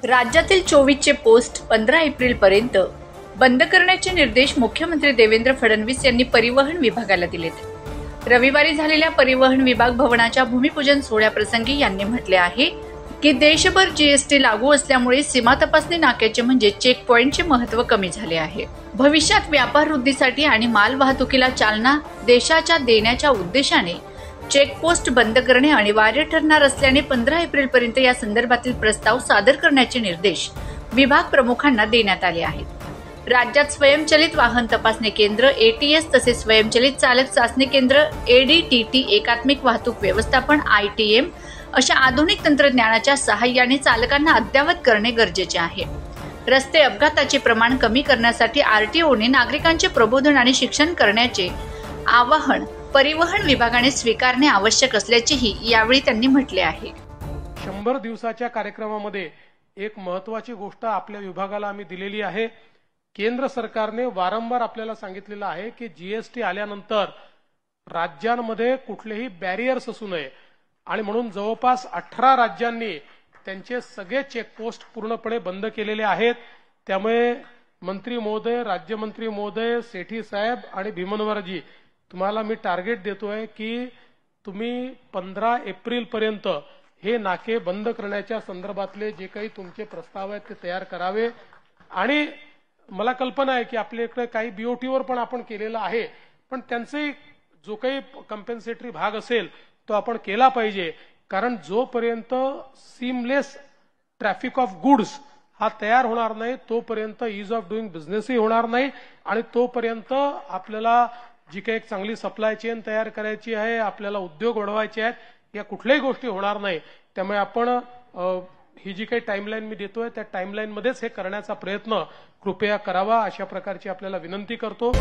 राज्यातील 24चे पोस्ट 15 एप्रिलपर्यंत बंद करण्याचे निर्देश मुख्यमंत्री देवेंद्र फडणवीस यांनी परिवहन विभागाला दिलेत। रविवारी झालेल्या परिवहन विभाग भवनाच्या भूमिपूजन सोहळ्याप्रसंगी यांनी म्हटले आहे की देशभर जीएसटी लागू असल्यामुळे सीमा तपासणी नाक्याचे म्हणजे चेक पॉइंटचे महत्त्व कमी झाले आहे। भविष्यात व्यापार वृद्धीसाठी आणि माल वाहतुकीला चालना देशाच्या देण्याच्या उद्देशाने चेकपोस्ट बंद करणे अनिवार्य ठरणार असल्याने 15 एप्रिलपर्यंत या संदर्भातील प्रस्ताव सादर करण्याचे निर्देश विभाग प्रमुखांना देण्यात आले आहेत। राज्यात स्वयंचलित वाहन तपासणी केंद्र एटीएस तसेच स्वयंचलित चालक चाचणी केंद्र एडीटीटी एकात्मिक वाहतूक व्यवस्थापन आयटीएम अशा आधुनिक तंत्रज्ञानाच्या सहाय्याने चालकांना अद्ययावत करणे गरजेचे आहे। रस्ते अपघाताचे प्रमाण कमी करण्यासाठी आरटीओने नागरिकांचे प्रबोधन आणि शिक्षण करण्याचे आवाहन परिवहन विभागाने स्वीकारणे आवश्यक असल्याचेही यावेळी त्यांनी म्हटले आहे। 100 दिवसाच्या कार्यक्रमामध्ये एक महत्त्वाची गोष्ट आपल्या विभागाला आम्ही दिलेली आहे। केंद्र सरकारने वारंवार आपल्याला सांगितलेलं आहे की जीएसटी आल्यानंतर राज्यांमध्ये कुठलेही बॅरियर्स असू नये आणि म्हणून जवळपास 18 राज्यांनी त्यांचे सगळे चेकपोस्ट पूर्णपणे बंद केलेले आहेत। त्यामुळे मंत्री महोदय, राज्यमंत्री महोदय, सेठी साहेब आणि भीमनवरजी तुम्हाला मी टार्गेट देतोय की तुम्ही 15 एप्रिल पर्यंत हे नाके बंद करण्याच्या संदर्भातले जे काही तुमचे प्रस्ताव आहेत ते तयार करावे। आणि मला कल्पना आहे की आपल्या इकडे काही बीओटीवर पण आपण केलेला आहे, पण त्यांचे जो काही कम्पेन्सेटरी भाग असेल तो आपण केला पाहिजे। कारण जोपर्यंत सीमलेस ट्रॅफिक ऑफ गुड्स हा तयार होणार नाही तोपर्यंत ईज ऑफ डुईंग बिझनेसही होणार नाही आणि तोपर्यंत आपल्याला जी काही एक चांगली सप्लाय चेन तयार करायची आहे, आपल्याला उद्योग वाढवायचे आहेत, या कुठल्याही गोष्टी होणार नाही। त्यामुळे आपण ही जी काही टाइमलाईन मी देतोय त्या टाइमलाईन मध्येच हे करण्याचा प्रयत्न कृपया करावा अशा प्रकारची आपल्याला विनंती करतो।